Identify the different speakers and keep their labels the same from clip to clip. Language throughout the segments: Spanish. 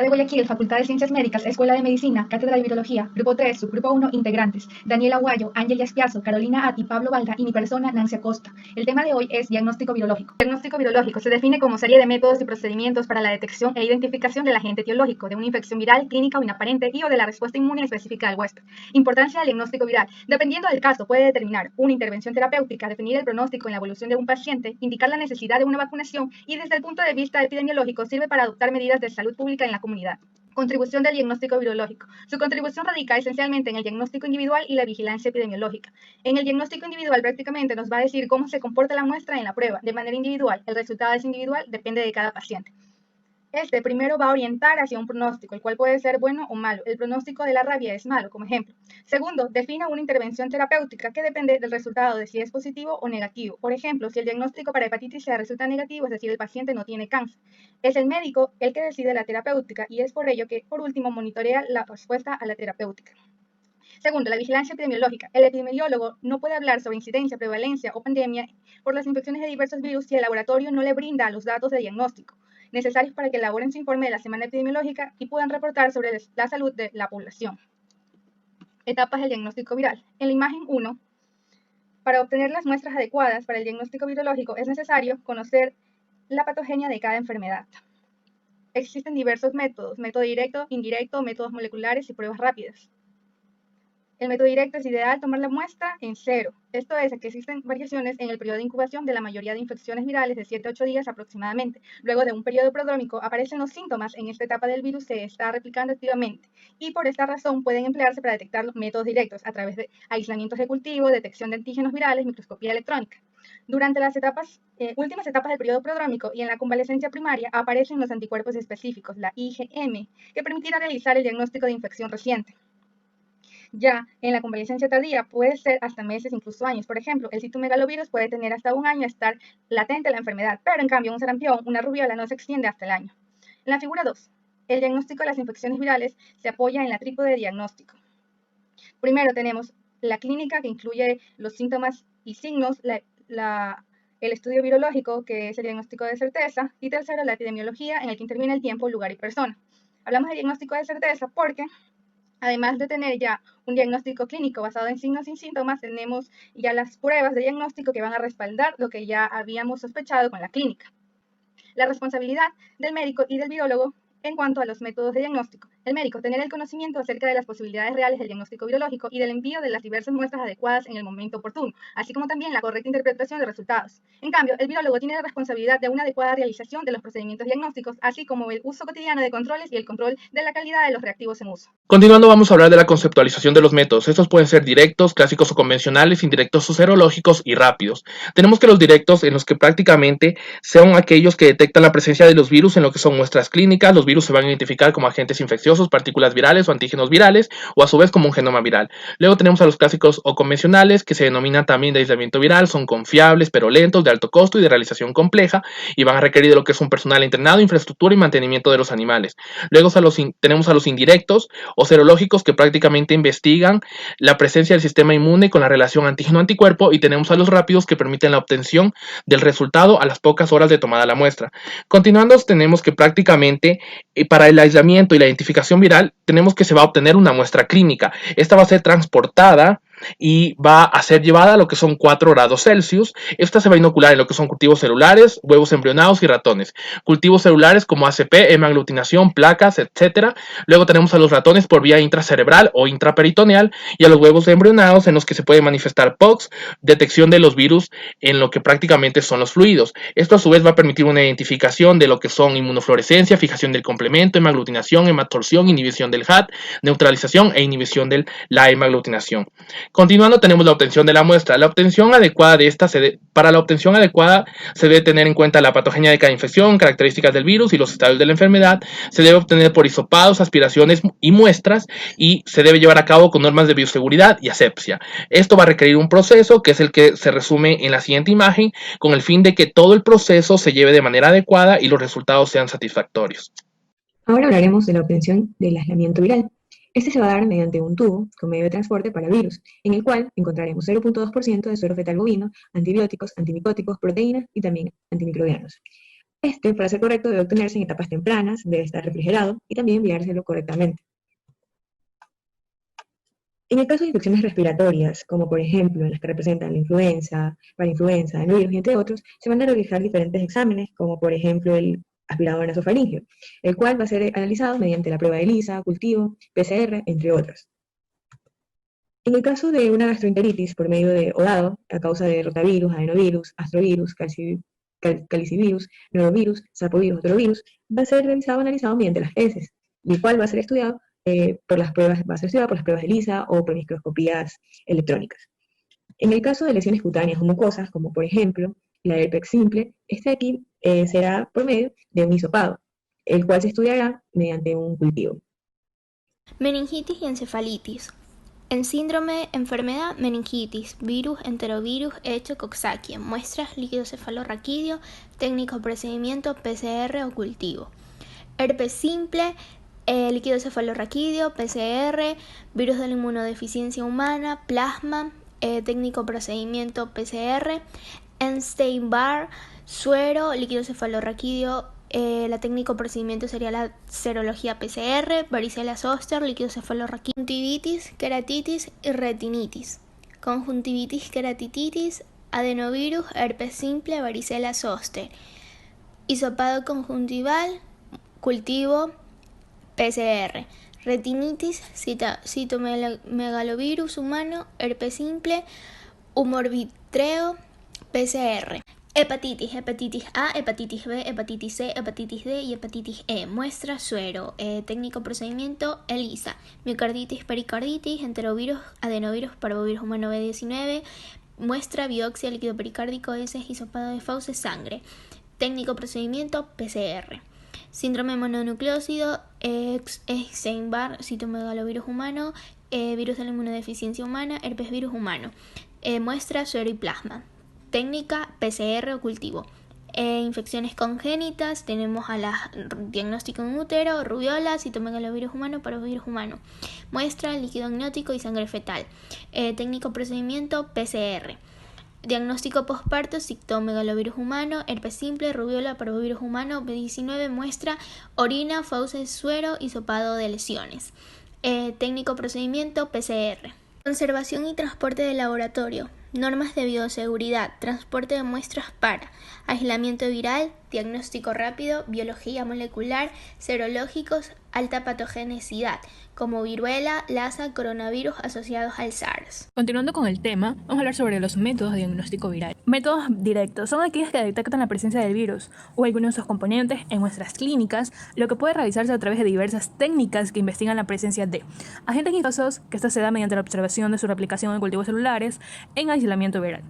Speaker 1: De Guayaquil, Facultad de Ciencias Médicas, Escuela de Medicina, Cátedra de Virología, Grupo 3, Subgrupo 1, integrantes, Daniela Aguayo, Ángel Yaspiazo, Carolina Ati, Pablo Valda y mi persona, Nancy Acosta. El tema de hoy es diagnóstico virológico. El diagnóstico virológico se define como serie de métodos y procedimientos para la detección e identificación del agente etiológico de una infección viral, clínica o inaparente y o de la respuesta inmune específica del huésped. Importancia del diagnóstico viral. Dependiendo del caso, puede determinar una intervención terapéutica, definir el pronóstico en la evolución de un paciente, indicar la necesidad de una vacunación y desde el punto de vista epidemiológico sirve para adoptar medidas de salud pública en la comunidad. Contribución del diagnóstico virológico. Su contribución radica esencialmente en el diagnóstico individual y la vigilancia epidemiológica. En el diagnóstico individual prácticamente nos va a decir cómo se comporta la muestra en la prueba de manera individual. El resultado es individual, depende de cada paciente. Este primero va a orientar hacia un pronóstico, el cual puede ser bueno o malo. El pronóstico de la rabia es malo, como ejemplo. Segundo, define una intervención terapéutica que depende del resultado de si es positivo o negativo. Por ejemplo, si el diagnóstico para hepatitis C resulta negativo, es decir, el paciente no tiene cáncer. Es el médico el que decide la terapéutica y es por ello que, por último, monitorea la respuesta a la terapéutica. Segundo, la vigilancia epidemiológica. El epidemiólogo no puede hablar sobre incidencia, prevalencia o pandemia por las infecciones de diversos virus si el laboratorio no le brinda los datos de diagnóstico necesarios para que elaboren su informe de la semana epidemiológica y puedan reportar sobre la salud de la población. Etapas del diagnóstico viral. En la imagen 1, para obtener las muestras adecuadas para el diagnóstico virológico es necesario conocer la patogenia de cada enfermedad. Existen diversos métodos, método directo, indirecto, métodos moleculares y pruebas rápidas. El método directo es ideal tomar la muestra en cero. Esto es que existen variaciones en el periodo de incubación de la mayoría de infecciones virales de 7 a 8 días aproximadamente. Luego de un periodo prodrómico aparecen los síntomas. En esta etapa del virus se está replicando activamente y por esta razón pueden emplearse para detectar los métodos directos a través de aislamientos de cultivo, detección de antígenos virales, microscopía electrónica. Durante las últimas etapas del periodo prodrómico y en la convalecencia primaria aparecen los anticuerpos específicos, la IgM, que permitirá realizar el diagnóstico de infección reciente. Ya en la convalecencia tardía puede ser hasta meses, incluso años. Por ejemplo, el citomegalovirus puede tener hasta un año estar latente la enfermedad, pero en cambio un sarampión, una rubiola no se extiende hasta el año. En la figura 2, el diagnóstico de las infecciones virales se apoya en la trípode de diagnóstico. Primero tenemos la clínica, que incluye los síntomas y signos, el estudio virológico, que es el diagnóstico de certeza, y tercero, la epidemiología, en el que interviene el tiempo, lugar y persona. Hablamos de diagnóstico de certeza porque además de tener ya un diagnóstico clínico basado en signos y síntomas, tenemos ya las pruebas de diagnóstico que van a respaldar lo que ya habíamos sospechado con la clínica. La responsabilidad del médico y del virólogo en cuanto a los métodos de diagnóstico. El médico, tener el conocimiento acerca de las posibilidades reales del diagnóstico virológico y del envío de las diversas muestras adecuadas en el momento oportuno, así como también la correcta interpretación de resultados. En cambio, el virólogo tiene la responsabilidad de una adecuada realización de los procedimientos diagnósticos, así como el uso cotidiano de controles y el control de la calidad de los reactivos en uso.
Speaker 2: Continuando, vamos a hablar de la conceptualización de los métodos. Estos pueden ser directos, clásicos o convencionales, indirectos o serológicos y rápidos. Tenemos que los directos, en los que prácticamente son aquellos que detectan la presencia de los virus en lo que son muestras clínicas. Los virus se van a identificar como agentes infecciosos, partículas virales o antígenos virales, o a su vez como un genoma viral. Luego tenemos a los clásicos o convencionales, que se denominan también de aislamiento viral. Son confiables, pero lentos, de alto costo y de realización compleja, y van a requerir de lo que es un personal entrenado, infraestructura y mantenimiento de los animales. Luego tenemos a los indirectos o serológicos, que prácticamente investigan la presencia del sistema inmune con la relación antígeno-anticuerpo, y tenemos a los rápidos, que permiten la obtención del resultado a las pocas horas de tomada la muestra. Continuando, tenemos que prácticamente para el aislamiento y la identificación viral tenemos que se va a obtener una muestra clínica. Esta va a ser transportada y va a ser llevada a lo que son 4 grados Celsius. Esta se va a inocular en lo que son cultivos celulares, huevos embrionados y ratones. Cultivos celulares como ACP, hemaglutinación, placas, etc. Luego tenemos a los ratones por vía intracerebral o intraperitoneal, y a los huevos embrionados, en los que se puede manifestar POX, detección de los virus en lo que prácticamente son los fluidos. Esto a su vez va a permitir una identificación de lo que son inmunofluorescencia, fijación del complemento, hemaglutinación, hematorsión, inhibición del HAT, neutralización e inhibición de la hemaglutinación. Continuando, tenemos la obtención de la muestra. La obtención adecuada de esta para la obtención adecuada se debe tener en cuenta la patogenia de cada infección, características del virus y los estadios de la enfermedad. Se debe obtener por hisopados, aspiraciones y muestras, y se debe llevar a cabo con normas de bioseguridad y asepsia. Esto va a requerir un proceso que es el que se resume en la siguiente imagen, con el fin de que todo el proceso se lleve de manera adecuada y los resultados sean satisfactorios.
Speaker 3: Ahora hablaremos de la obtención del aislamiento viral. Este se va a dar mediante un tubo con medio de transporte para virus, en el cual encontraremos 0.2% de suero fetal bovino, antibióticos, antimicóticos, proteínas y también antimicrobianos. Para ser correcto, debe obtenerse en etapas tempranas, debe estar refrigerado y también enviárselo correctamente. En el caso de infecciones respiratorias, como por ejemplo en las que representan la influenza, parainfluenza, virus y entre otros, se van a realizar diferentes exámenes, como por ejemplo el aspirado nasofaríngeo, el cual va a ser analizado mediante la prueba de ELISA, cultivo, PCR, entre otros. En el caso de una gastroenteritis por medio de ODADO, a causa de rotavirus, adenovirus, astrovirus, calicivirus, norovirus, sapovirus, otorovirus, va a ser revisado o analizado mediante las heces, el cual va a ser estudiado por las pruebas de ELISA o por microscopías electrónicas. En el caso de lesiones cutáneas o mucosas, como por ejemplo la herpes simple, aquí será por medio de un hisopado, el cual se estudiará mediante un cultivo.
Speaker 4: Meningitis y encefalitis. En síndrome, enfermedad, meningitis, virus, enterovirus, hecho Coxsackie, muestras, líquido cefalorraquídeo, técnico procedimiento, PCR o cultivo. Herpes simple, líquido cefalorraquídeo, PCR, virus de la inmunodeficiencia humana, plasma, técnico procedimiento, PCR. Epstein-Barr, suero, líquido cefalorraquídeo, la técnico procedimiento sería la serología PCR, varicela zoster, líquido cefalorraquídeo, conjuntivitis, queratitis y retinitis. Conjuntivitis, queratitis, adenovirus, herpes simple, varicela zoster. Hisopado conjuntival, cultivo, PCR. Retinitis, citomegalovirus humano, herpes simple, humor vítreo, PCR. Hepatitis A, hepatitis B, hepatitis C, hepatitis D y hepatitis E. Muestra, suero. Técnico procedimiento, ELISA. Miocarditis, pericarditis, enterovirus, adenovirus, parvovirus humano B19. Muestra, biopsia, líquido pericárdico, heces, hisopado de fauces, sangre. Técnico procedimiento, PCR. Síndrome mononucleósido, Epstein-Barr, citomegalovirus humano, virus de la inmunodeficiencia humana, herpes virus humano. Muestra, suero y plasma. Técnica, PCR o cultivo. Infecciones congénitas, tenemos a la diagnóstico en útero, rubiola, citomegalovirus humano, parvovirus humano. Muestra, líquido amniótico y sangre fetal. Técnico procedimiento, PCR. Diagnóstico postparto, citomegalovirus humano, herpes simple, rubiola, parvovirus humano, B19, muestra, orina, fauces, suero, hisopado de lesiones. Técnico procedimiento, PCR. Conservación y transporte de laboratorio. Normas de bioseguridad, transporte de muestras para aislamiento viral, diagnóstico rápido, biología molecular, serológicos, alta patogenicidad, como viruela, Lassa, coronavirus asociados al SARS.
Speaker 5: Continuando con el tema, vamos a hablar sobre los métodos de diagnóstico viral. Métodos directos son aquellos que detectan la presencia del virus o algunos de sus componentes en muestras clínicas, lo que puede realizarse a través de diversas técnicas que investigan la presencia de agentes infecciosos, que esta se da mediante la observación de su replicación en cultivos celulares, en aislamiento viral.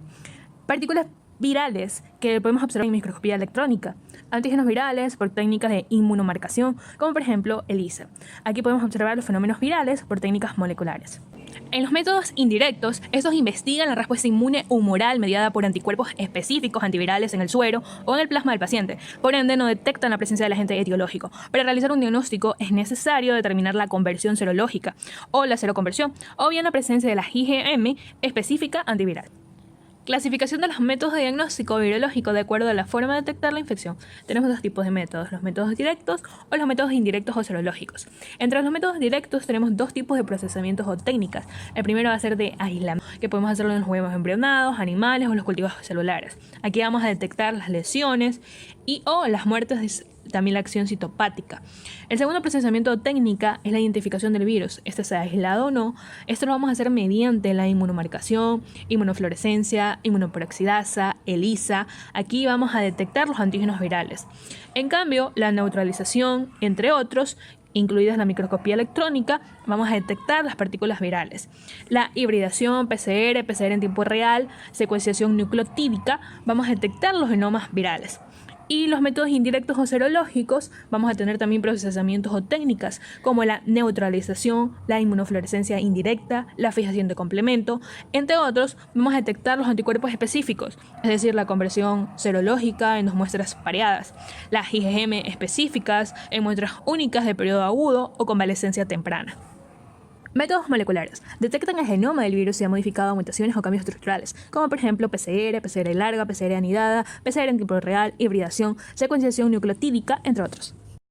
Speaker 5: Partículas virales que podemos observar en microscopía electrónica, antígenos virales por técnicas de inmunomarcación, como por ejemplo ELISA. Aquí podemos observar los fenómenos virales por técnicas moleculares. En los métodos indirectos, estos investigan la respuesta inmune humoral mediada por anticuerpos específicos antivirales en el suero o en el plasma del paciente. Por ende, no detectan la presencia del agente etiológico. Para realizar un diagnóstico es necesario determinar la conversión serológica o la seroconversión, o bien la presencia de la IgM específica antiviral. Clasificación de los métodos de diagnóstico virológico de acuerdo a la forma de detectar la infección. Tenemos dos tipos de métodos, los métodos directos o los métodos indirectos o serológicos. Entre los métodos directos tenemos dos tipos de procesamientos o técnicas. El primero va a ser de aislamiento, que podemos hacerlo en los huevos embrionados, animales o los cultivos celulares. Aquí vamos a detectar las lesiones y o las muertes, también la acción citopática. El segundo procesamiento o técnica es la identificación del virus. Este sea aislado o no. Esto lo vamos a hacer mediante la inmunomarcación, inmunofluorescencia, inmunoperoxidasa, ELISA. Aquí vamos a detectar los antígenos virales. En cambio, la neutralización, entre otros, incluidas la microscopía electrónica, vamos a detectar las partículas virales. La hibridación, PCR en tiempo real, secuenciación nucleotídica, vamos a detectar los genomas virales. Y los métodos indirectos o serológicos, vamos a tener también procesamientos o técnicas como la neutralización, la inmunofluorescencia indirecta, la fijación de complemento, entre otros. Vamos a detectar los anticuerpos específicos, es decir, la conversión serológica en dos muestras pareadas, las IgM específicas en muestras únicas de periodo agudo o convalescencia temprana. Métodos moleculares. Detectan el genoma del virus si ha modificado mutaciones o cambios estructurales, como por ejemplo PCR, PCR larga, PCR anidada, PCR en tiempo real, hibridación, secuenciación nucleotídica, entre otros.